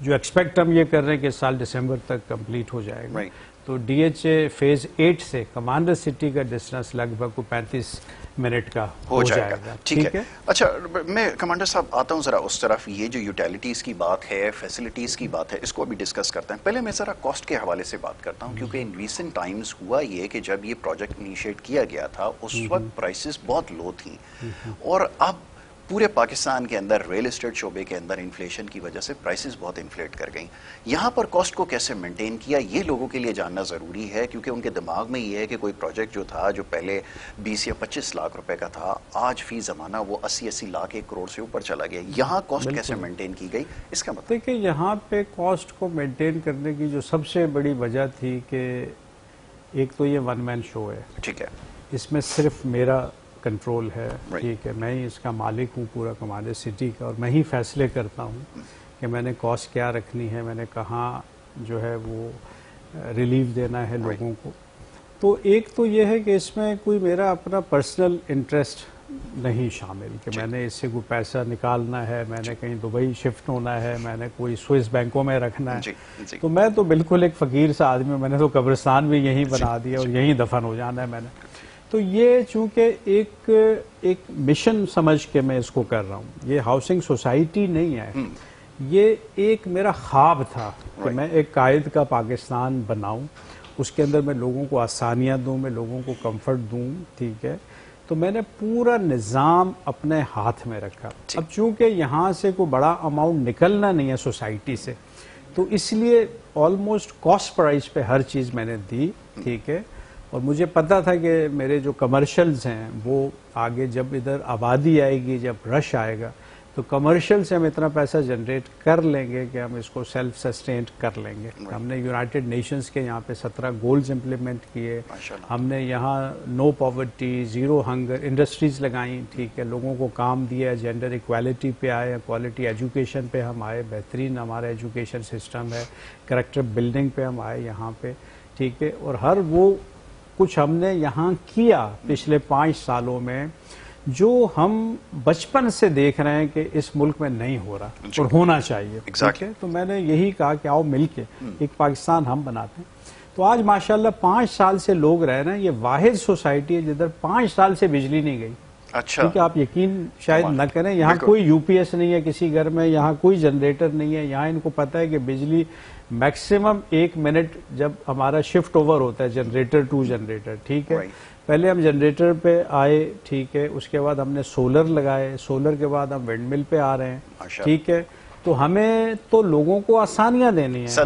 جو ایکسپیکٹ ہم یہ کر رہے ہیں کہ اس سال دسمبر تک کمپلیٹ ہو جائے گا. تو ڈی ایچ اے فیز 8 سے کمانڈر سٹی کا ڈسٹینس لگ بھگ 35 منٹ کا ہو جائے گا. ٹھیک ہے. اچھا میں کمانڈر صاحب آتا ہوں ذرا اس طرف. یہ جو یوٹیلیٹیز کی بات ہے، فیسلٹیز کی بات ہے، اس کو ابھی ڈسکس کرتے ہیں. پہلے میں ذرا کاسٹ کے حوالے سے بات کرتا ہوں، کیونکہ ان ریسنٹ ٹائمز ہوا یہ کہ جب یہ پروجیکٹ انیشیٹ کیا گیا تھا اس وقت پرائسز بہت لو تھیں، اور اب پورے پاکستان کے اندر ریل اسٹیٹ شعبے کے اندر انفلیشن کی وجہ سے پرائسز بہت انفلیٹ کر گئیں. یہاں پر کاسٹ کو کیسے مینٹین کیا، یہ لوگوں کے لیے جاننا ضروری ہے، کیونکہ ان کے دماغ میں یہ ہے کہ کوئی پروجیکٹ جو تھا جو پہلے 20 یا 25 لاکھ روپے کا تھا، آج فی زمانہ وہ 80 لاکھ 1 کروڑ سے اوپر چلا گیا. یہاں کاسٹ کیسے مینٹین کی گئی، اس کا مطلب؟ دیکھیں یہاں پہ کاسٹ کو مینٹین کرنے کی جو سب سے بڑی وجہ تھی کہ ایک تو یہ ون مین شو ہے. ٹھیک ہے. اس میں صرف میرا کنٹرول ہے. ٹھیک ہے. میں ہی اس کا مالک ہوں پورا کمانڈر سٹی کا، اور میں ہی فیصلے کرتا ہوں کہ میں نے کاسٹ کیا رکھنی ہے، میں نے کہاں جو ہے وہ ریلیف دینا ہے لوگوں کو. تو ایک تو یہ ہے کہ اس میں کوئی میرا اپنا پرسنل انٹرسٹ نہیں شامل کہ میں نے اس سے کوئی پیسہ نکالنا ہے، میں نے کہیں دبئی شفٹ ہونا ہے، میں نے کوئی سوئس بینکوں میں رکھنا ہے. تو میں تو بالکل ایک فقیر سا آدمی ہوں، میں نے تو قبرستان بھی یہیں بنا دیا اور یہیں دفن ہو جانا ہے میں نے. تو یہ چونکہ ایک مشن سمجھ کے میں اس کو کر رہا ہوں. یہ ہاؤسنگ سوسائٹی نہیں ہے، یہ ایک میرا خواب تھا کہ میں ایک قائد کا پاکستان بناؤں، اس کے اندر میں لوگوں کو آسانیاں دوں، میں لوگوں کو کمفرٹ دوں. ٹھیک ہے. تو میں نے پورا نظام اپنے ہاتھ میں رکھا. اب چونکہ یہاں سے کوئی بڑا اماؤنٹ نکلنا نہیں ہے سوسائٹی سے، تو اس لیے آلموسٹ کاسٹ پرائز پہ ہر چیز میں نے دی. ٹھیک ہے. اور مجھے پتا تھا کہ میرے جو کمرشلز ہیں وہ آگے جب ادھر آبادی آئے گی، جب رش آئے گا، تو کمرشل سے ہم اتنا پیسہ جنریٹ کر لیں گے کہ ہم اس کو سیلف سسٹینڈ کر لیں گے. ہم نے یونائٹڈ نیشنز کے یہاں پہ 17 گولز امپلیمنٹ کیے. ہم نے یہاں نو پاورٹی، زیرو ہنگر انڈسٹریز لگائیں. ٹھیک ہے. لوگوں کو کام دیا، جینڈر ایکویلٹی پہ آئے، کوالٹی ایجوکیشن پہ ہم آئے، بہترین ہمارا ایجوکیشن سسٹم ہے، کریکٹر بلڈنگ پہ ہم آئے یہاں پہ. ٹھیک ہے. اور ہر وہ کچھ ہم نے یہاں کیا پچھلے 5 سالوں میں جو ہم بچپن سے دیکھ رہے ہیں کہ اس ملک میں نہیں ہو رہا اور ہونا چاہیے. ٹھیک ہے. تو میں نے یہی کہا کہ آؤ مل کے ایک پاکستان ہم بناتے ہیں. تو آج ماشاءاللہ 5 سال سے لوگ رہ رہے ہیں. یہ واحد سوسائٹی ہے جدھر 5 سال سے بجلی نہیں گئی. اچھا. ٹھیک ہے. آپ یقین شاید نہ کریں، یہاں کوئی یو پی ایس نہیں ہے کسی گھر میں، یہاں کوئی جنریٹر نہیں ہے. یہاں ان کو پتا ہے کہ بجلی میکسیمم 1 منٹ جب ہمارا شفٹ اوور ہوتا ہے جنریٹر ٹو جنریٹر. ٹھیک ہے. پہلے ہم جنریٹر پہ آئے. ٹھیک ہے. اس کے بعد ہم نے سولر لگائے، سولر کے بعد ہم ونڈ مل پہ آ رہے ہیں. ٹھیک ہے. تو ہمیں تو لوگوں کو آسانیاں دینی ہیں.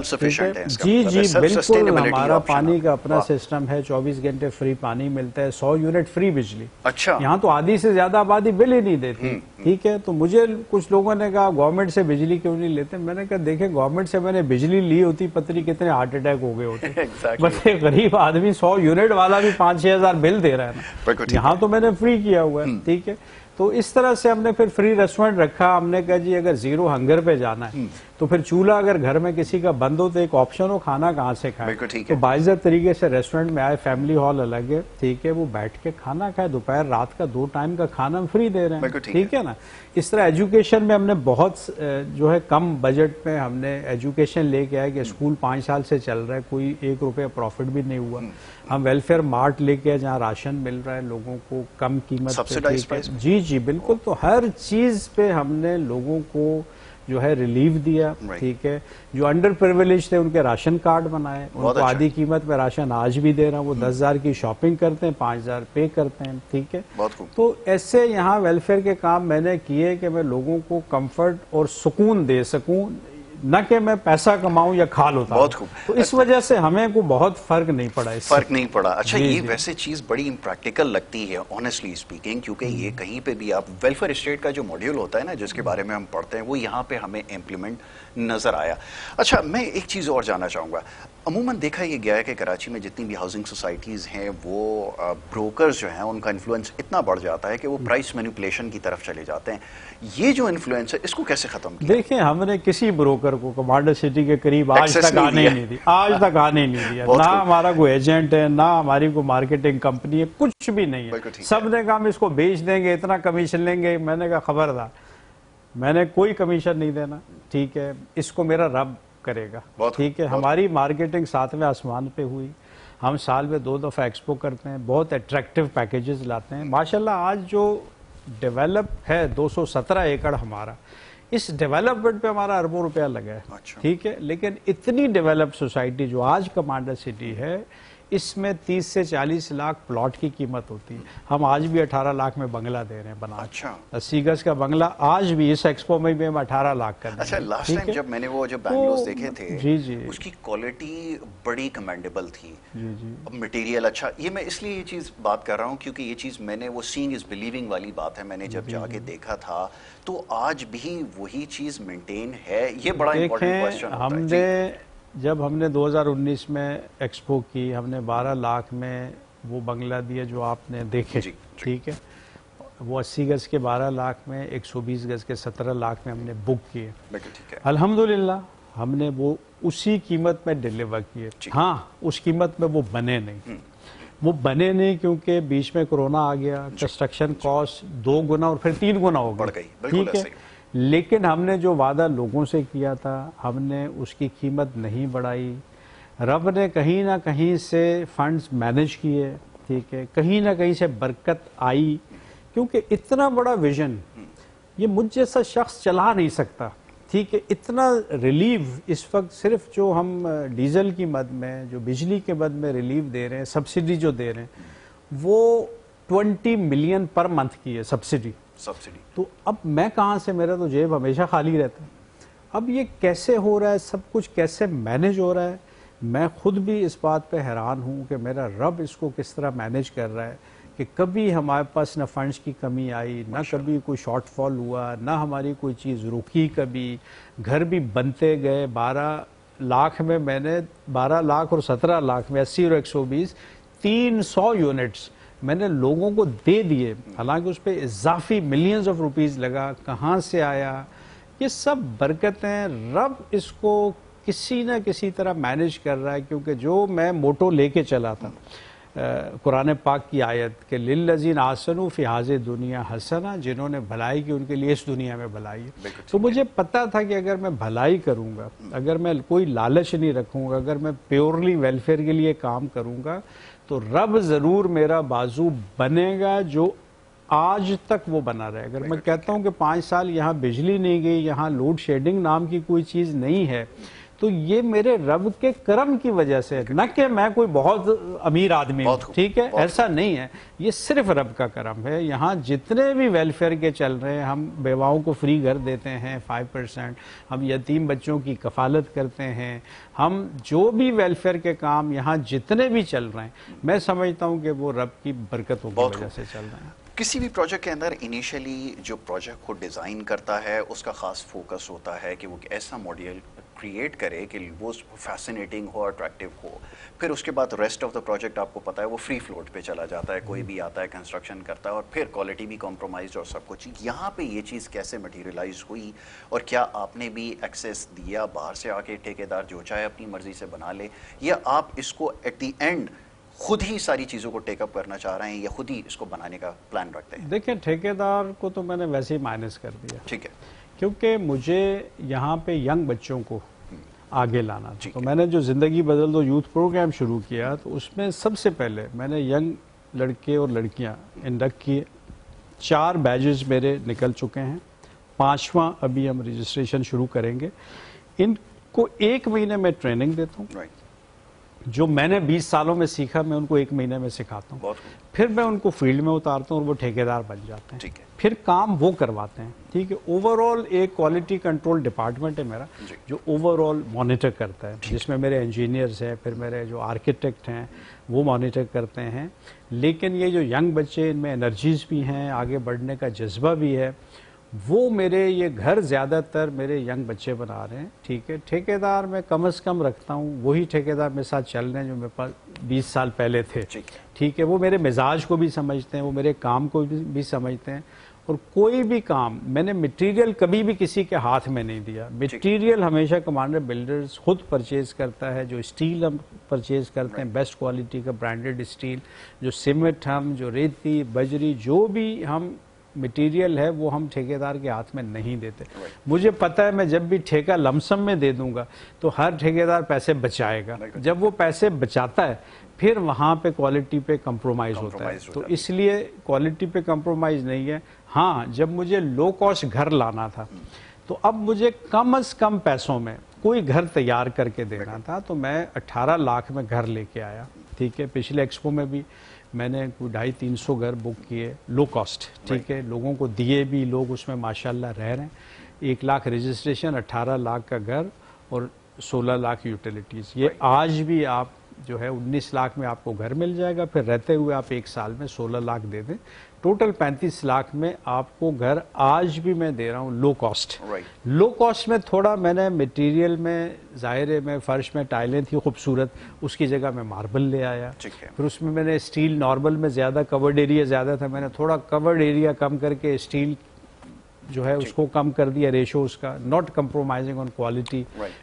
جی جی بالکل. ہمارا پانی کا اپنا سسٹم ہے، 24 گھنٹے فری پانی ملتا ہے، 100 یونٹ فری بجلی. اچھا. یہاں تو آدھی سے زیادہ آبادی بل ہی نہیں دیتی. ٹھیک ہے. تو مجھے کچھ لوگوں نے کہا گورنمنٹ سے بجلی کیوں نہیں لیتے. میں نے کہا دیکھیں گورنمنٹ سے میں نے بجلی لی ہوتی پتری کتنے ہارٹ اٹیک ہو گئے ہوتے. بس ایک غریب آدمی 100 یونٹ والا بھی 5-6 ہزار بل دے رہا ہے نا. یہاں تو میں نے فری کیا ہوا ہے. ٹھیک ہے. تو اس طرح سے ہم نے پھر فری ریسٹورنٹ رکھا. ہم نے کہا جی اگر زیرو ہنگر پہ جانا ہے تو پھر چولہا اگر گھر میں کسی کا بند ہو تو ایک آپشن ہو کھانا کہاں سے کھائے. تو باعزت طریقے سے ریسٹورنٹ میں آئے، فیملی ہال الگ ہے. ٹھیک ہے. وہ بیٹھ کے کھانا کھائے، دوپہر رات کا 2 ٹائم کا کھانا ہم فری دے رہے ہیں. ٹھیک ہے نا. اس طرح ایجوکیشن میں ہم نے بہت جو ہے کم بجٹ میں ہم نے ایجوکیشن لے کے آئے کہ اسکول 5 سال سے چل رہا ہے، کوئی 1 روپے پروفٹ بھی نہیں ہوا. ہم ویلفیئر مارٹ لے کے جہاں راشن مل رہا ہے لوگوں کو کم قیمت پہ. جی جی بالکل. تو ہر چیز پہ ہم نے لوگوں کو جو ہے ریلیف دیا. ٹھیک ہے. جو انڈر پریویلیج تھے ان کے راشن کارڈ بنائے، ان کو آدھی قیمت میں راشن آج بھی دے رہا ہوں. وہ 10,000 کی شاپنگ کرتے ہیں، 5,000 پے کرتے ہیں. ٹھیک ہے. تو ایسے یہاں ویلفیئر کے کام میں نے کیے کہ میں لوگوں کو کمفرٹ اور سکون دے سکوں، نہ کہ میں پیسہ کماؤں یا کھال ہوتا. بہت خوب. تو اس وجہ سے ہمیں کو بہت فرق نہیں پڑا. فرق نہیں پڑا. اچھا. یہ ویسے چیز بڑی امپریکٹیکل لگتی ہے آنیسٹلی اسپیکنگ، کیونکہ یہ کہیں پہ بھی آپ ویلفیئر اسٹیٹ کا جو ماڈیول ہوتا ہے نا جس کے بارے میں ہم پڑھتے ہیں وہ یہاں پہ ہمیں امپلیمنٹ نظر آیا. اچھا میں ایک چیز اور جاننا چاہوں گا. عموماً دیکھا یہ گیا ہے کہ کراچی میں جتنی بھی ہاؤسنگ سوسائٹیز ہیں وہ بروکرز جو ہیں ان کا انفلوئنس اتنا بڑھ جاتا ہے کہ وہ پرائس مینیپولیشن کی طرف چلے جاتے ہیں. یہ جو انفلوئنس ہے اس کو کیسے ختم کیا؟ دیکھیں ہم نے کسی بروکر کو کمانڈر سٹی کے قریب آج تک آنے نہیں دی. آج تک آنے نہیں دیا. نہ ہمارا کوئی ایجنٹ ہے، نہ ہماری کوئی مارکیٹنگ کمپنی ہے، کچھ بھی نہیں ہے. سب نے کہا ہم اس کو بیچ دیں گے، اتنا کمیشن لیں گے. میں نے کہا خبردار. میں نے کوئی کمیشن نہیں دینا، ٹھیک ہے، اس کو میرا رب کرے گا، ٹھیک ہے. ہماری مارکیٹنگ 7ویں آسمان پہ ہوئی، ہم سال میں 2 دفعہ ایکسپو کرتے ہیں، بہت اٹریکٹیو پیکیجز لاتے ہیں. ماشاءاللہ آج جو ڈیولپ ہے 217 ایکڑ ہمارا، اس ڈیولپمنٹ پہ ہمارا اربوں روپیہ لگا ہے، ٹھیک ہے. لیکن اتنی ڈیولپ سوسائٹی جو آج کمانڈر سٹی ہے، اس میں 30 سے 40 لاکھ پلاٹ کی قیمت ہوتی ہے. ہم آج بھی 18 لاکھ میں بنگلہ دے رہے ہیں بنا. 80 گز کا بنگلہ آج بھی اس ایکسپو میں بھی ہم 18 لاکھ کا دیں گے. اچھا، لاسٹ ٹائم جب میں نے وہ جو بینگلوز دیکھے تھے، اس کی کوالٹی بڑی کمینڈیبل تھی. مٹیریل اچھا. یہ میں اس لیے یہ چیز بات کر رہا ہوں کیونکہ یہ چیز میں نے وہ سینگ از بلیونگ والی بات ہے. میں نے جب جا کے دیکھا تھا تو آج بھی وہی چیز مینٹین ہے. یہ بڑا امپورٹنٹ کوسچن ہوتا ہے. جب ہم نے 2019 میں ایکسپو کی، ہم نے 12 لاکھ میں وہ بنگلہ دیا جو آپ نے دیکھے، ٹھیک ہے. وہ 80 گز کے 12 لاکھ میں، 120 گز کے 17 لاکھ میں ہم نے بک کیے. الحمدللہ ہم نے وہ اسی قیمت میں ڈیلیور کیے. ہاں، اس قیمت میں وہ بنے نہیں کیونکہ بیچ میں کرونا آ گیا، کنسٹرکشن کاسٹ 2 گنا اور پھر 3 گنا ہو گئی، ٹھیک ہے. لیکن ہم نے جو وعدہ لوگوں سے کیا تھا، ہم نے اس کی قیمت نہیں بڑھائی. رب نے کہیں نہ کہیں سے فنڈز مینیج کیے، ٹھیک ہے، کہیں نہ کہیں سے برکت آئی. کیونکہ اتنا بڑا ویژن یہ مجھ جیسا شخص چلا نہیں سکتا، ٹھیک ہے. اتنا ریلیف اس وقت صرف جو ہم ڈیزل کی مد میں، جو بجلی کے مد میں ریلیف دے رہے ہیں، سبسڈی جو دے رہے ہیں، وہ 20 ملین پر منتھ کی ہے سبسڈی. تو اب میں کہاں سے، میرا تو جیب ہمیشہ خالی رہتا ہے. اب یہ کیسے ہو رہا ہے، سب کچھ کیسے مینیج ہو رہا ہے، میں خود بھی اس بات پہ حیران ہوں کہ میرا رب اس کو کس طرح مینیج کر رہا ہے کہ کبھی ہمارے پاس نہ فنڈز کی کمی آئی، نہ کبھی کوئی شارٹ فال ہوا، نہ ہماری کوئی چیز رکی. کبھی گھر بھی بنتے گئے. 12 لاکھ میں میں نے 12 لاکھ اور 17 لاکھ میں 80 اور 120 300 یونٹس میں نے لوگوں کو دے دیے. حالانکہ اس پہ اضافی ملینز آف روپیز لگا. کہاں سے آیا؟ یہ سب برکتیں. رب اس کو کسی نہ کسی طرح مینیج کر رہا ہے. کیونکہ جو میں موٹو لے کے چلا تھا، قرآن پاک کی آیت کہ للذین احسنوا فی ہذہ دنیا حسنہ، جنہوں نے بھلائی کی ان کے لیے اس دنیا میں بھلائی ہے. تو مجھے پتا تھا کہ اگر میں بھلائی کروں گا، اگر میں کوئی لالچ نہیں رکھوں گا، اگر میں پیورلی ویلفیئر کے لیے کام کروں گا، تو رب ضرور میرا بازو بنے گا جو آج تک وہ بنا رہے. اگر میں کہتا ہوں کہ 5 سال یہاں بجلی نہیں گئی، یہاں لوڈ شیڈنگ نام کی کوئی چیز نہیں ہے، تو یہ میرے رب کے کرم کی وجہ سے، نہ کہ میں کوئی بہت امیر آدمی ہوں، ٹھیک ہے، ایسا نہیں ہے. یہ صرف رب کا کرم ہے. یہاں جتنے بھی ویلفیئر کے چل رہے ہیں، ہم بیواؤں کو فری گھر دیتے ہیں 5%، ہم یتیم بچوں کی کفالت کرتے ہیں، ہم جو بھی ویلفیئر کے کام یہاں جتنے بھی چل رہے ہیں، میں سمجھتا ہوں کہ وہ رب کی برکتوں کی وجہ سے چل رہے ہیں. کسی بھی پروجیکٹ کے اندر انیشلی جو پروجیکٹ کو ڈیزائن کرتا ہے، اس کا خاص فوکس ہوتا ہے کہ وہ ایسا ماڈیول کریٹ کرے کہ وہ فیسنیٹنگ ہو، اٹریکٹیو ہو. پھر اس کے بعد ریسٹ آف دا پروجیکٹ آپ کو پتا ہے وہ فری فلوٹ پہ چلا جاتا ہے. کوئی بھی آتا ہے، کنسٹرکشن کرتا ہے، اور پھر کوالٹی بھی کمپرومائزڈ اور سب کچھ. یہاں پہ یہ چیز کیسے مٹیریلائز ہوئی، اور کیا آپ نے بھی ایکسیس دیا باہر سے آ کے ٹھیکیدار جو چاہے اپنی مرضی سے بنا لے، یا آپ اس کو ایٹ دی اینڈ خود ہی ساری چیزوں کو ٹیک اپ کرنا چاہ رہے ہیں، یا خود ہی اس کو بنانے کا پلان رکھتے ہیں؟ دیکھیں، ٹھیکیدار کو تو میں نے ویسے ہی مائنس کر دیا، ٹھیک ہے، کیونکہ مجھے یہاں پہ ینگ بچوں کو آگے لانا تھا. تو میں نے جو زندگی بدل دو یوتھ پروگرام شروع کیا، تو اس میں سب سے پہلے میں نے ینگ لڑکے اور لڑکیاں انڈکٹ کیے. 4 بیجز میرے نکل چکے ہیں، 5واں ابھی ہم رجسٹریشن شروع کریں گے. ان کو 1 مہینے میں ٹریننگ دیتا ہوں. جو میں نے 20 سالوں میں سیکھا، میں ان کو 1 مہینے میں سکھاتا ہوں. پھر میں ان کو فیلڈ میں اتارتا ہوں اور وہ ٹھیکیدار بن جاتے ہیں. پھر کام وہ کرواتے ہیں، ٹھیک ہے. اوور آل ایک کوالٹی کنٹرول ڈپارٹمنٹ ہے میرا، جو اوور آل مانیٹر کرتا ہے، جس میں میرے انجینئرز ہیں، پھر میرے جو آرکیٹیکٹ ہیں وہ مانیٹر کرتے ہیں. لیکن یہ جو ینگ بچے، ان میں انرجیز بھی ہیں، آگے بڑھنے کا جذبہ بھی ہے، وہ میرے یہ گھر زیادہ تر میرے ینگ بچے بنا رہے ہیں، ٹھیک ہے. ٹھیکیدار میں کم از کم رکھتا ہوں وہی ٹھیکیدار میرے ساتھ چل رہے ہیں جو میرے پاس 20 سال پہلے تھے، ٹھیک ہے. وہ میرے مزاج کو بھی سمجھتے ہیں، وہ میرے کام کو بھی سمجھتے ہیں. اور کوئی بھی کام میں نے مٹیریل کبھی بھی کسی کے ہاتھ میں نہیں دیا. مٹیریل ہمیشہ کمانڈر بلڈرز خود پرچیز کرتا ہے. جو اسٹیل ہم پرچیز کرتے ہیں بیسٹ کوالٹی کا برانڈڈ اسٹیل، جو سیمنٹ، ہم جو ریتی بجری جو بھی ہم مٹیریل ہے وہ ہم ٹھیکیدار کے ہاتھ میں نہیں دیتے. مجھے پتا ہے میں جب بھی ٹھیکہ لمسم میں دے دوں گا تو ہر ٹھیکیدار پیسے بچائے گا. جب وہ پیسے بچاتا ہے پھر وہاں پہ کوالٹی پہ کمپرومائز ہوتا ہے. تو اس لیے کوالٹی پہ کمپرومائز نہیں ہے. ہاں جب مجھے لو کاسٹ گھر لانا تھا تو اب مجھے کم از کم پیسوں میں کوئی گھر تیار کر کے دینا تھا تو میں 18 لاکھ میں گھر لے کے آیا. ٹھیک ہے, پچھلے ایکسپو میں بھی میں نے کوئی 250-300 گھر بک کیے لو کاسٹ. ٹھیک ہے, لوگوں کو دیے بھی, لوگ اس میں ماشاءاللہ رہ رہے ہیں. 1 لاکھ رجسٹریشن, 18 لاکھ کا گھر اور 16 لاکھ یوٹیلیٹیز. یہ آج بھی آپ جو ہے 19 لاکھ میں آپ کو گھر مل جائے گا, پھر رہتے ہوئے آپ 1 سال میں 16 لاکھ دے دیں, ٹوٹل 35 لاکھ میں آپ کو گھر آج بھی میں دے رہا ہوں لو کاسٹ. لو کاسٹ میں تھوڑا میں نے مٹیریل میں ظاہر میں فرش میں ٹائلیں تھی خوبصورت, اس کی جگہ میں ماربل لے آیا. پھر اس میں نے اسٹیل, نارمل میں زیادہ کورڈ ایریا زیادہ تھا, میں نے تھوڑا کورڈ ایریا کم کر کے اسٹیل جو ہے اس کو کم کر دیا, ریشو اس کا, ناٹ کمپرومائزنگ آن کوالٹی.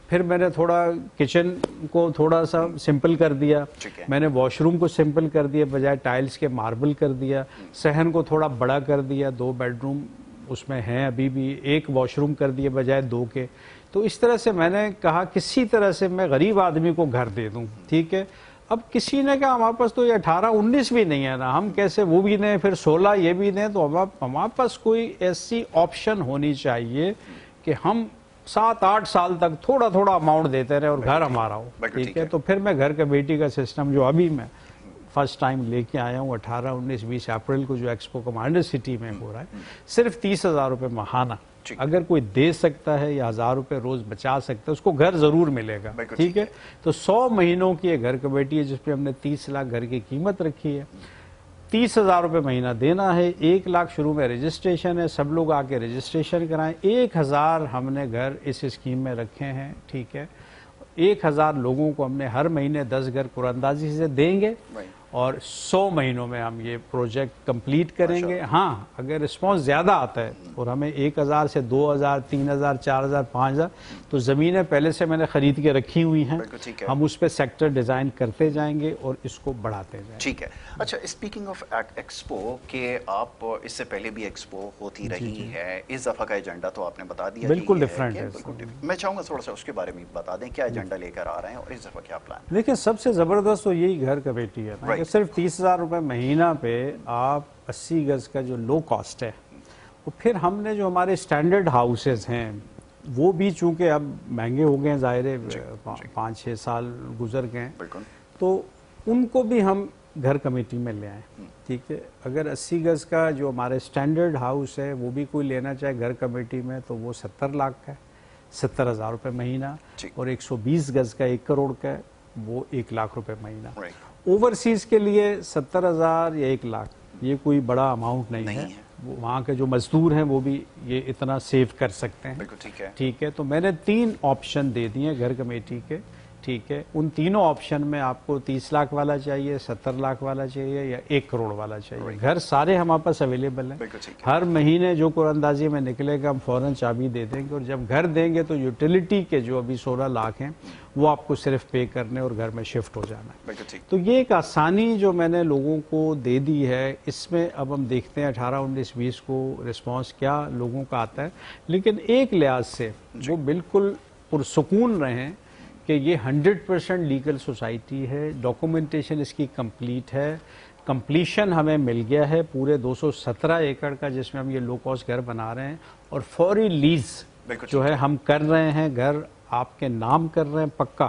پھر میں نے تھوڑا کچن کو تھوڑا سا سمپل کر دیا, میں نے واش روم کو سمپل کر دیا, بجائے ٹائلز کے ماربل کر دیا. صحن کو تھوڑا بڑا کر دیا, 2 بیڈ روم اس میں ہیں ابھی بھی, 1 واش روم کر دیا بجائے 2 کے. تو اس طرح سے میں نے کہا کسی طرح سے میں غریب آدمی کو گھر دے دوں. ٹھیک ہے, اب کسی نے کہا ہمارے پاس تو یہ 18-19 بھی نہیں ہے نا, ہم کیسے وہ بھی دیں پھر 16 یہ بھی دیں. تو ہمارے پاس کوئی ایسی آپشن ہونی چاہیے کہ ہم 7-8 سال تک تھوڑا تھوڑا اماؤنٹ دیتے رہے اور گھر ہمارا ہو. ٹھیک ہے, تو پھر میں گھر کمیٹی کا سسٹم جو ابھی میں فرسٹ ٹائم لے کے آیا ہوں 18-19-20 اپریل کو جو ایکسپو کمانڈر سٹی میں ہو رہا ہے, صرف 30,000 روپے ماہانہ اگر کوئی دے سکتا ہے یا 1,000 روپے روز بچا سکتا ہے اس کو گھر ضرور ملے گا. ٹھیک ہے, تو 100 مہینوں کی یہ گھر کمیٹی ہے جس پہ ہم نے 30 لاکھ گھر کی قیمت رکھی ہے. 30,000 روپے مہینہ دینا ہے, 1 لاکھ شروع میں رجسٹریشن ہے, سب لوگ آ کے رجسٹریشن کرائیں. 1,000 ہم نے گھر اس اسکیم میں رکھے ہیں. ٹھیک ہے, 1,000 لوگوں کو ہم نے ہر مہینے 10 گھر قرآن اندازی سے دیں گے اور 100 مہینوں میں ہم یہ پروجیکٹ کمپلیٹ کریں گے. ہاں اگر رسپانس زیادہ آتا ہے اور ہمیں 1,000 سے 2,000 3,000 4,000 5,000 تو زمینیں پہلے سے میں نے خرید کے رکھی ہوئی ہیں, ہم اس پہ سیکٹر ڈیزائن کرتے جائیں گے اور اس کو بڑھاتے جائیں گے. ٹھیک ہے. اچھا, اسپیکنگ آف ایکسپو کہ آپ اس سے پہلے بھی ایکسپو ہوتی رہی ہے, اس دفعہ کا ایجنڈا تو آپ نے بتا دیا بالکل ڈفرینٹ ہے. میں چاہوں گا تھوڑا سا اس کے بارے میں بتا دیں, کیا ایجنڈا لے کر آ رہے ہیں اور اس دفعہ کیا پلان؟ دیکھیں سب سے زبردست تو یہی گھر کمیٹی ہے نا, کہ صرف 30,000 روپے مہینہ پہ آپ 80 گز کا جو لو کاسٹ ہے, اور پھر ہم نے جو ہمارے اسٹینڈرڈ ہاؤسز ہیں وہ بھی چونکہ اب مہنگے ہو گئے ہیں, ظاہر 5-6 سال گزر گئے ہیں, تو ان کو بھی ہم گھر کمیٹی میں لے آئیں. ٹھیک ہے, اگر 80 گز کا جو ہمارے اسٹینڈرڈ ہاؤس ہے وہ بھی کوئی لینا چاہے گھر کمیٹی میں تو وہ 70 لاکھ کا ہے, 70,000 روپے مہینہ, اور 120 گز کا 1 کروڑ کا ہے وہ 1 لاکھ روپے مہینہ. اوورسیز کے لیے 70,000 یا 1 لاکھ یہ کوئی بڑا اماؤنٹ نہیں ہے. وہاں کے جو مزدور ہیں وہ بھی یہ اتنا سیو کر سکتے ہیں. ٹھیک ہے, تو میں نے 3 آپشن دے دیے گھر کمیٹی کے. ٹھیک ہے, ان تینوں آپشن میں آپ کو 30 لاکھ والا چاہیے, 70 لاکھ والا چاہیے یا 1 کروڑ والا چاہیے. گھر سارے ہمارے پاس اویلیبل ہیں. ہر مہینے جو قرآن اندازی میں نکلے گا ہم فوراً چابی دے دیں گے, اور جب گھر دیں گے تو یوٹیلیٹی کے جو ابھی 16 لاکھ ہیں وہ آپ کو صرف پے کرنے اور گھر میں شفٹ ہو جانا ہے. تو یہ ایک آسانی جو میں نے لوگوں کو دے دی ہے, اس میں اب ہم دیکھتے ہیں 18-19-20 کو رسپانس کیا لوگوں کا آتا ہے. لیکن ایک لحاظ سے وہ بالکل پرسکون رہیں کہ یہ 100% لیگل سوسائٹی ہے, ڈاکومنٹیشن اس کی کمپلیٹ ہے, کمپلیشن ہمیں مل گیا ہے پورے 217 ایکڑ کا جس میں ہم یہ لو کاسٹ گھر بنا رہے ہیں, اور فوری لیز جو ہے ہم کر رہے ہیں, گھر آپ کے نام کر رہے ہیں, پکا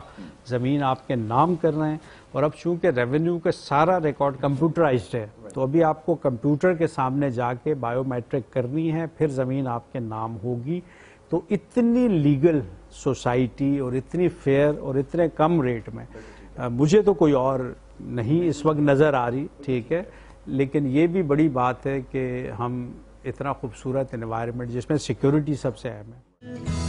زمین آپ کے نام کر رہے ہیں. اور اب چونکہ ریونیو کا سارا ریکارڈ کمپیوٹرائزڈ ہے تو ابھی آپ کو کمپیوٹر کے سامنے جا کے بایو میٹرک کرنی ہے, پھر زمین آپ کے نام ہوگی. تو اتنی لیگل سوسائٹی اور اتنی فیئر اور اتنے کم ریٹ میں مجھے تو کوئی اور نہیں اس وقت نظر آ رہی. ٹھیک ہے, لیکن یہ بھی بڑی بات ہے کہ ہم اتنا خوبصورت انوائرمنٹ جس میں سیکیورٹی سب سے اہم ہے.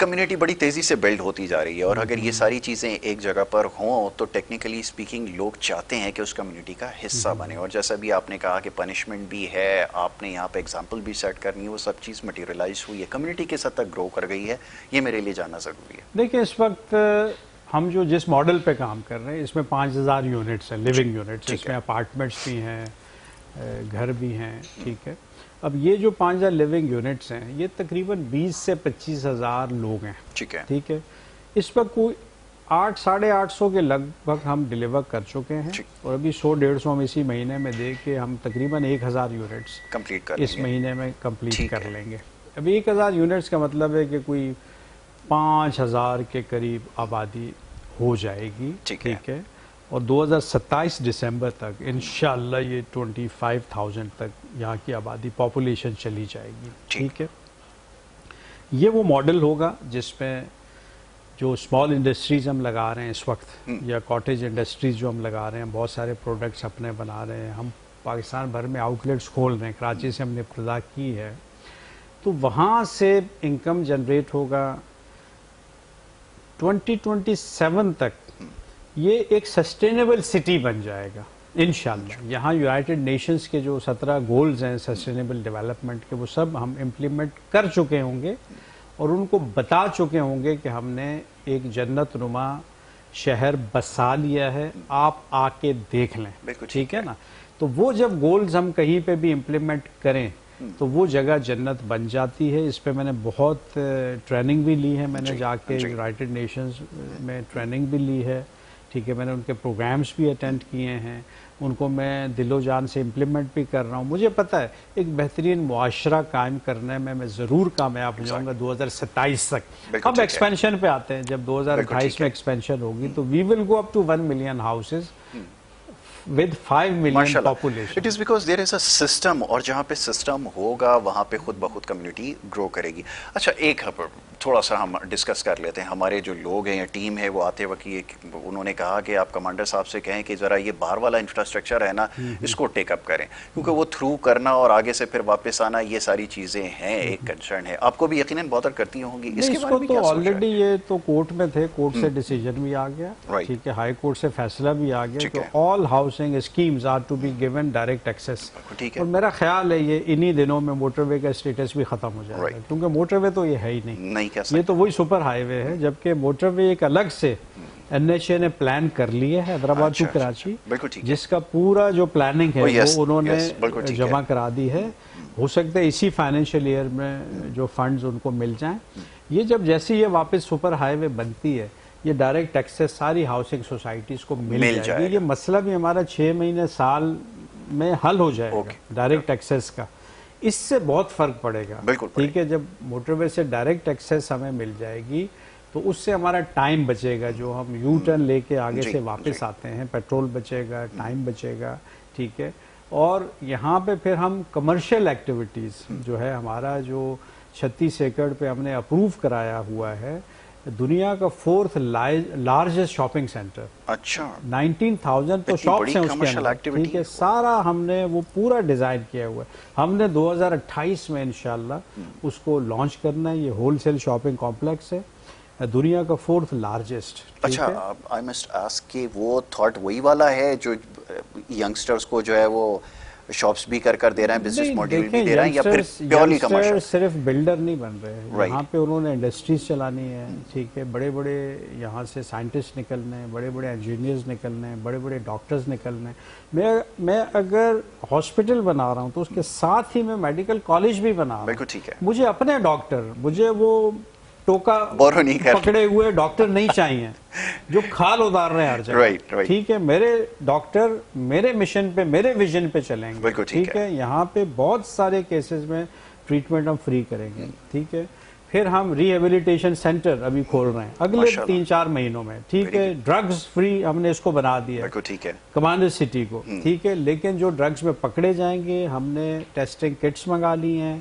کمیونٹی بڑی تیزی سے بلڈ ہوتی جا رہی ہے، اور اگر یہ ساری چیزیں ایک جگہ پر ہوں تو ٹیکنیکلی اسپیکنگ لوگ چاہتے ہیں کہ اس کمیونٹی کا حصہ بنے، اور جیسا بھی آپ نے کہا کہ پنشمنٹ بھی ہے، آپ نے یہاں پہ ایگزامپل بھی سیٹ کرنی ہے، وہ سب چیز مٹیریلائز ہوئی ہے، کمیونٹی کس حد تک گرو کر گئی ہے، یہ میرے لیے جاننا ضروری ہے۔ دیکھیں اس وقت ہم جو جس ماڈل پہ کام کر رہے ہیں اس میں 5000 یونٹس ہیں، لیونگ یونٹس، اس میں اپارٹمنٹس بھی ہیں، گھر بھی ہیں، ٹھیک ہے۔ اب یہ جو 5000 لیونگ یونٹس ہیں یہ تقریباً 20 سے 25,000 لوگ ہیں، ٹھیک ہے۔ اس وقت کوئی 800-850 کے لگ بھگ ہم ڈیلیور کر چکے ہیں، اور ابھی 100-150 ہم اسی مہینے میں دے کے ہم تقریباً 1000 یونٹس اس مہینے میں کمپلیٹ کر لیں گے۔ اب 1000 یونٹس کا مطلب ہے کہ کوئی 5000 کے قریب آبادی ہو جائے گی، ٹھیک ہے، اور 2027 دسمبر تک انشاءاللہ یہ 25,000 تک یہاں کی آبادی پاپولیشن چلی جائے گی، ٹھیک ہے۔ یہ وہ ماڈل ہوگا جس میں جو اسمال انڈسٹریز ہم لگا رہے ہیں اس وقت، یا کاٹیج انڈسٹریز جو ہم لگا رہے ہیں، بہت سارے پروڈکٹس اپنے بنا رہے ہیں، ہم پاکستان بھر میں آؤٹ لیٹس کھول رہے ہیں، کراچی سے ہم نے ابتدا کی ہے، تو وہاں سے انکم جنریٹ ہوگا۔ 2027 تک یہ ایک سسٹینیبل سٹی بن جائے گا انشاءاللہ۔ یہاں یونائٹڈ نیشنز کے جو 17 گولز ہیں سسٹینیبل ڈیولپمنٹ کے، وہ سب ہم امپلیمنٹ کر چکے ہوں گے، اور ان کو بتا چکے ہوں گے کہ ہم نے ایک جنت نما شہر بسا لیا ہے، آپ آ کے دیکھ لیں، ٹھیک ہے نا۔ تو وہ جب گولز ہم کہیں پہ بھی امپلیمنٹ کریں تو وہ جگہ جنت بن جاتی ہے۔ اس پہ میں نے بہت ٹریننگ بھی لی ہے، میں نے جا کے یونائٹڈ نیشنز میں ٹریننگ بھی لی ہے، ٹھیک ہے، میں نے ان کے پروگرامز بھی اٹینڈ کیے ہیں، ان کو میں دل و جان سے امپلیمنٹ بھی کر رہا ہوں۔ مجھے پتہ ہے ایک بہترین معاشرہ قائم کرنے میں ضرور کامیاب ہو جاؤں گا 2027 تک۔ اب ایکسپینشن پہ آتے ہیں، جب 2028 میں ایکسپینشن ہوگی تو we will go up to 1 million houses with 5 million population. It is because there is a system، اور جہاں پہ سسٹم ہوگا وہاں پہ خود بخود کمیونٹی گرو کرے گی۔ اچھا ایک تھوڑا سا ہم ڈسکس کر لیتے ہیں، ہمارے جو لوگ ہیں یا ٹیم ہے وہ آتے وقت انہوں نے کہا کہ آپ کمانڈر صاحب سے کہیں کہ ذرا یہ باہر والا انفراسٹرکچر ہے نا اس کو ٹیک اپ کریں، کیونکہ وہ تھرو کرنا اور آگے سے پھر واپس آنا یہ ساری چیزیں ہیں، ایک کنسرن ہے، آپ کو بھی یقیناً بہتر کرتی ہوں گی۔ اس کو تو آلریڈی یہ تو کورٹ میں تھے، کورٹ سے ڈیسیجن بھی آ گیا، ٹھیک ہے، ہائی کورٹ سے فیصلہ بھی آ گیا کہ all housing schemes are to be given direct access, اور میرا خیال ہے یہ انہی دنوں میں موٹر وے کا اسٹیٹس بھی ختم ہو جائے گا، کیونکہ موٹر وے تو یہ ہے ہی نہیں، یہ تو وہی سپر ہائی وے ہے، جبکہ موٹر وے ایک الگ سے این ایچ اے نے پلان کر لی ہے حیدرآباد ٹو کراچی، جس کا پورا جو پلاننگ ہے وہ انہوں نے جمع کرا دی ہے۔ ہو سکتا ہے اسی فائنینشیل ایئر میں جو فنڈز ان کو مل جائیں، یہ جب جیسے یہ واپس سپر ہائی وے بنتی ہے یہ ڈائریکٹ ایکسیس ساری ہاؤسنگ سوسائٹیز کو مل جائے گی۔ یہ مسئلہ بھی ہمارا 6 مہینے سال میں حل ہو جائے گا ڈائریکٹ ایکسیس کا، اس سے بہت فرق پڑے گا، ٹھیک ہے۔ جب موٹر وے سے ڈائریکٹ ایکسیس ہمیں مل جائے گی تو اس سے ہمارا ٹائم بچے گا، جو ہم یو ٹرن لے کے آگے سے واپس آتے ہیں، پیٹرول بچے گا، ٹائم بچے گا، ٹھیک ہے۔ اور یہاں پہ پھر ہم کمرشل ایکٹیویٹیز جو ہے ہمارا جو 36 ایکڑ پہ ہم نے اپروو کرایا ہوا ہے، دنیا کا 4th لارجسٹ شاپنگ سینٹر، اچھا 19,000 تو شاپس ہیں اس کے اندر، ٹھیک ہے، سارا ہم نے وہ پورا ڈیزائن کیا ہوا ہے۔ ہم نے 2028 میں انشاءاللہ اس کو لانچ کرنا ہے۔ یہ ہول سیل شاپنگ کمپلیکس ہے، دنیا کا 4th لارجسٹ۔ اچھا آئی مسٹ آسک کہ وہ تھاٹ وہی والا ہے جو ینگسٹرز کو جو ہے وہ شاپس بھی کر دے رہے ہیں، بزنس ماڈل بھی دے رہے ہیں، یا پھر پیورلی کمرشل؟ صرف بلڈر نہیں بن رہے، یہاں پہ انہوں نے انڈسٹریز چلانی ہے، ٹھیک ہے، بڑے بڑے یہاں سے سائنٹسٹ نکلنے ہیں، بڑے بڑے انجینئرز نکلنے ہیں، بڑے بڑے ڈاکٹرز نکلنے ہیں۔ میں اگر ہاسپٹل بنا رہا ہوں تو اس کے ساتھ ہی میں میڈیکل کالج بھی بنا رہا ہوں، بالکل ٹھیک ہے۔ مجھے اپنے ڈاکٹر، مجھے وہ ٹوکا پکڑے ہوئے ڈاکٹر نہیں چاہیے جو کھال اتار رہے ہیں ہر جگہ، ٹھیک ہے۔ میرے ڈاکٹر میرے مشن پہ، میرے ویژن پہ چلیں گے، ٹھیک ہے۔ یہاں پہ بہت سارے کیسز میں ٹریٹمنٹ ہم فری کریں گے، ٹھیک ہے۔ پھر ہم ری ہیبلیٹیشن سینٹر ابھی کھول رہے ہیں اگلے 3-4 مہینوں میں، ٹھیک ہے۔ ڈرگز فری ہم نے اس کو بنا دیا ہے کمانڈر سٹی کو، ٹھیک ہے۔ لیکن جو ڈرگز میں پکڑے جائیں گے ہم نے ٹیسٹنگ کٹس منگا لی ہیں،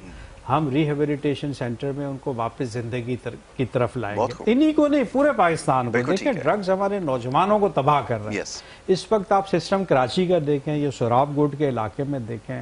ہم ری ہیبلیٹیشن سینٹر میں ان کو واپس زندگی کی طرف لائیں گے، انہی کو نہیں پورے پاکستان کو۔ دیکھیں ڈرگز ہمارے نوجوانوں کو تباہ کر رہے ہیں اس وقت۔ آپ سسٹم کراچی کا دیکھیں، یہ سوراب گوٹ کے علاقے میں دیکھیں،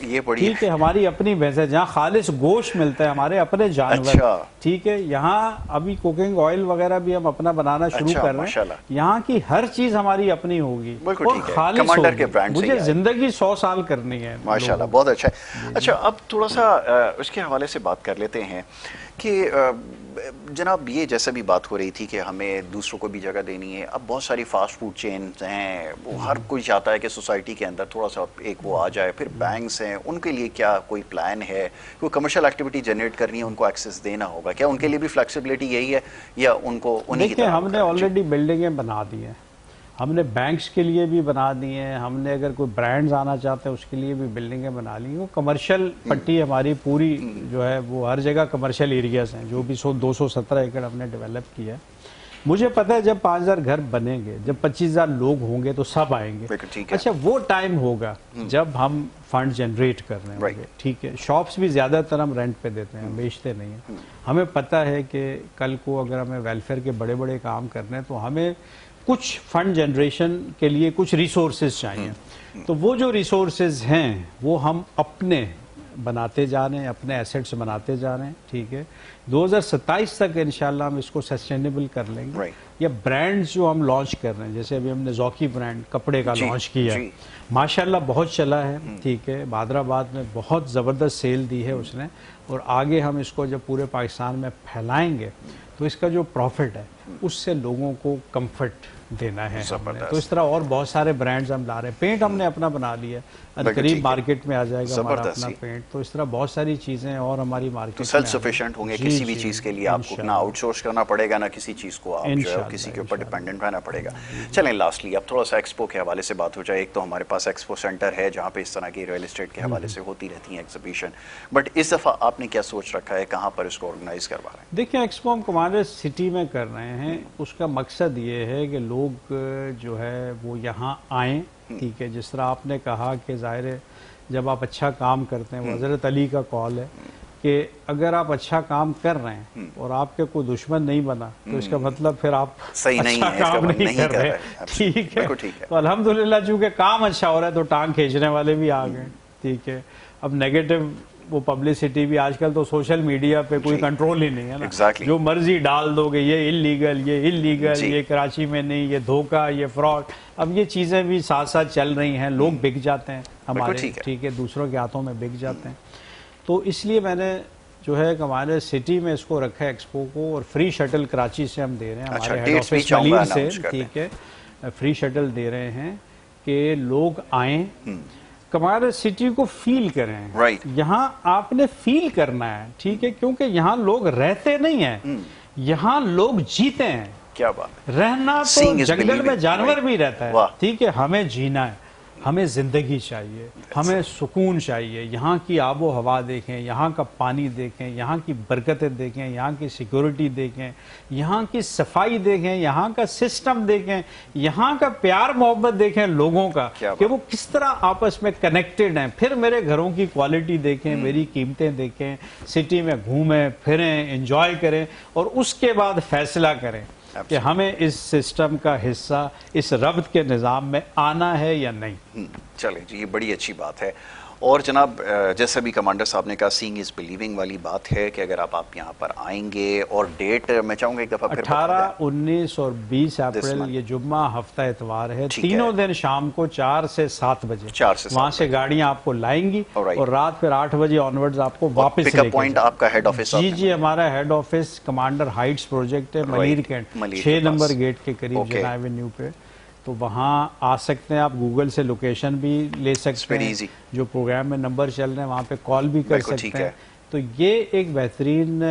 یہ بڑی ٹھیک ہے، ہماری اپنی بھینس ہے، جہاں خالص گوشت ملتا ہے، ہمارے اپنے جانور، اچھا ٹھیک ہے، یہاں ابھی کوکنگ آئل وغیرہ بھی ہم اپنا بنانا شروع کر رہے ماشاء ہیں، اللہ، یہاں کی ہر چیز ہماری اپنی ہوگی بالکل اور ٹھیک ہے، خالص کمانڈر کے ہوگی، برانڈ سے ہی مجھے آئے، زندگی 100 سال کرنی ہے ماشاءاللہ، لوگوں بہت اچھا ہے۔ اچھا اب تھوڑا سا اس کے حوالے سے بات کر لیتے ہیں کہ جناب یہ جیسا بھی بات ہو رہی تھی کہ ہمیں دوسروں کو بھی جگہ دینی ہے، اب بہت ساری فاسٹ فوڈ چینز ہیں، وہ ہر کوئی چاہتا ہے کہ سوسائٹی کے اندر تھوڑا سا ایک وہ آ جائے، پھر بینکس ہیں، ان کے لیے کیا کوئی پلان ہے؟ کوئی کمرشل ایکٹیویٹی جنریٹ کرنی ہے، ان کو ایکسیس دینا ہوگا، کیا ان کے لیے بھی فلیکسیبلٹی یہی ہے یا ان کو انہی کی دیکھیں، طرح ہم نے آلریڈی بلڈنگیں بنا دی ہیں، ہم نے بینکس کے لیے بھی بنا دی ہیں، ہم نے اگر کوئی برانڈز آنا چاہتے ہیں اس کے لیے بھی بلڈنگیں بنا لی ہیں، وہ کمرشل پٹی ہماری پوری جو ہے وہ ہر جگہ کمرشل ایریاز ہیں، جو بھی 217 ایکڑ ہم نے ڈیولپ کیا ہے۔ مجھے پتہ ہے جب 5000 گھر بنیں گے، جب 25000 لوگ ہوں گے تو سب آئیں گے۔ ٹھیک ہے، اچھا وہ ٹائم ہوگا جب ہم فنڈ جنریٹ کر رہے ہوں گے، ٹھیک ہے، شاپس بھی زیادہ تر ہم رینٹ پہ دیتے ہیں، بیچتے نہیں ہیں۔ ہمیں پتہ ہے کہ کل کو اگر ہمیں ویلفیئر کے بڑے بڑے کام کرنے ہیں تو ہمیں کچھ فنڈ جنریشن کے لیے کچھ ریسورسز چاہیے، تو وہ جو ریسورسز ہیں وہ ہم اپنے بناتے جا رہے ہیں، اپنے ایسٹس بناتے جا رہے ہیں، ٹھیک ہے۔ 2027 تک انشاءاللہ ہم اس کو سسٹینیبل کر لیں گے۔ یا برانڈز جو ہم لانچ کر رہے ہیں، جیسے ابھی ہم نے ذوقی برانڈ کپڑے کا لانچ کیا ہے، ماشاءاللہ بہت چلا ہے، ٹھیک ہے، بادرآباد میں بہت زبردست سیل دی ہے اس نے، اور آگے ہم اس کو جب پورے پاکستان میں پھیلائیں گے تو اس کا جو پروفٹ ہے اس سے لوگوں کو کمفرٹ دینا ہے ہم نے۔ تو اس طرح اور بہت سارے برانڈز ہم لا رہے ہیں، پینٹ ہم نے اپنا بنا لیا ہے، قریب مارکیٹ میں آ جائے گا ہمارا اپنا پینٹ، تو اس طرح بہت ساری چیزیں اور ہماری مارکیٹ تو سیلف سفیشینٹ ہوں گے، کسی بھی چیز کے لیے آپ کو نہ آؤٹ سورس کرنا پڑے گا، نہ کسی چیز کو آپ جو ہے کسی کے اوپر ڈیپینڈنٹ رہنا پڑے گا۔ چلیں لاسٹلی اب تھوڑا سا ایکسپو کے حوالے سے بات ہو جائے۔ ایک تو ہمارے پاس ایکسپو سینٹر ہے جہاں پہ اس طرح کی ریئل اسٹیٹ کے حوالے سے ہوتی رہتی ہیں ایگزیبیشن، بٹ اس دفعہ آپ نے کیا سوچ رکھا ہے، کہاں پر اس کو آرگنائز کروا رہے ہیں؟ دیکھیں، ایکسپو ہم کمانڈر سٹی میں کر رہے ہیں، اس کا مقصد یہ ہے کہ لوگ جو ہے وہ یہاں آئیں، ٹھیک ہے، جس طرح آپ نے کہا کہ ظاہر ہے جب آپ اچھا کام کرتے ہیں، وہ حضرت علی کا قول ہے کہ اگر آپ اچھا کام کر رہے ہیں اور آپ کے کوئی دشمن نہیں بنا تو اس کا مطلب پھر آپ اچھا کام نہیں کر رہے، ٹھیک ہے۔ تو الحمدللہ چونکہ کام اچھا ہو رہا ہے تو ٹانگ کھینچنے والے بھی آ گئے، ٹھیک ہے۔ اب نیگیٹو وہ پبلسٹی بھی آج کل تو سوشل میڈیا پہ کوئی کنٹرول ہی نہیں ہے نا، جو مرضی ڈال دو گے، یہ اللیگل، یہ کراچی میں نہیں، یہ دھوکہ، یہ فراڈ، اب یہ چیزیں بھی ساتھ ساتھ چل رہی ہیں، لوگ بک جاتے ہیں ہمارے، ٹھیک ہے، دوسروں کے ہاتھوں میں بک جاتے ہیں۔ تو اس لیے میں نے جو ہے ہمارے سٹی میں اس کو رکھا ہے ایکسپو کو، اور فری شٹل کراچی سے ہم دے رہے ہیں، ہمارے ہیڈ آفس ملیر سے، ٹھیک ہے، فری شٹل دے رہے ہیں کہ لوگ آئیں، کمانڈر سٹی کو فیل کریں، یہاں آپ نے فیل کرنا ہے، ٹھیک ہے، کیونکہ یہاں لوگ رہتے نہیں ہیں، یہاں لوگ جیتے ہیں۔ کیا بات ہے، رہنا تو جنگل میں جانور بھی رہتا ہے، ٹھیک ہے، ہمیں جینا ہے، ہمیں زندگی چاہیے، ہمیں سکون چاہیے، یہاں کی آب و ہوا دیکھیں، یہاں کا پانی دیکھیں، یہاں کی برکتیں دیکھیں، یہاں کی سیکورٹی دیکھیں، یہاں کی صفائی دیکھیں، یہاں کا سسٹم دیکھیں، یہاں کا پیار محبت دیکھیں لوگوں کا کہ وہ کس طرح آپس میں کنیکٹڈ ہیں، پھر میرے گھروں کی کوالٹی دیکھیں، میری قیمتیں دیکھیں، سٹی میں گھومیں پھریں، انجوائے کریں، اور اس کے بعد فیصلہ کریں کہ ہمیں اس سسٹم کا حصہ، اس ربط کے نظام میں آنا ہے یا نہیں۔ چلیں جی، یہ بڑی اچھی بات ہے۔ اور جناب جیسے بھی کمانڈر صاحب نے کہا، سینگ از بلیونگ والی بات ہے کہ اگر آپ یہاں پر آئیں گے، اور ڈیٹ میں چاہوں گا ایک دفعہ پھر 18، 19 اور 20 اپریل، یہ جمعہ ہفتہ اتوار ہے، تینوں دن شام کو 4 سے 7 بجے وہاں سے گاڑیاں آپ کو لائیں گی، اور رات پھر 8 بجے آنورڈز آپ کو واپس لے کے جائیں۔ پوائنٹ آپ کا ہیڈ آفس؟ جی، ہمارا head office Commander Heights project ہے، ملیر کینٹ 6 نمبر گیٹ کے قریب جناح ایونیو پہ، تو وہاں آ سکتے ہیں آپ، گوگل سے لوکیشن بھی لے سکتے ہیں، جو پروگرام میں نمبر چل رہے ہیں وہاں پہ کال بھی کر سکتے ہیں۔ تو یہ ایک بہترین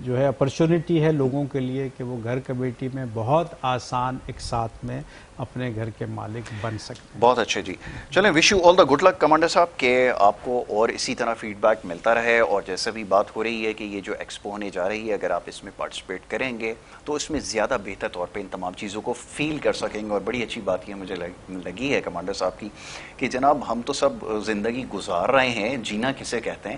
جو ہے اپرچونٹی ہے لوگوں کے لیے کہ وہ گھر کمیٹی میں بہت آسان ایک ساتھ میں اپنے گھر کے مالک بن سکتے ہیں۔ بہت اچھا جی، چلیں wish you all the good luck commander صاحب، کہ آپ کو اور اسی طرح فیڈ بیک ملتا رہے، اور جیسے بھی بات ہو رہی ہے کہ یہ جو ایکسپو ہونے جا رہی ہے، اگر آپ اس میں پارٹیسپیٹ کریں گے تو اس میں زیادہ بہتر طور پہ ان تمام چیزوں کو فیل کر سکیں گے۔ اور بڑی اچھی بات یہ مجھے لگی ہے کمانڈر صاحب کی کہ جناب ہم تو سب زندگی گزار رہے ہیں، جینا کسے کہتے ہیں،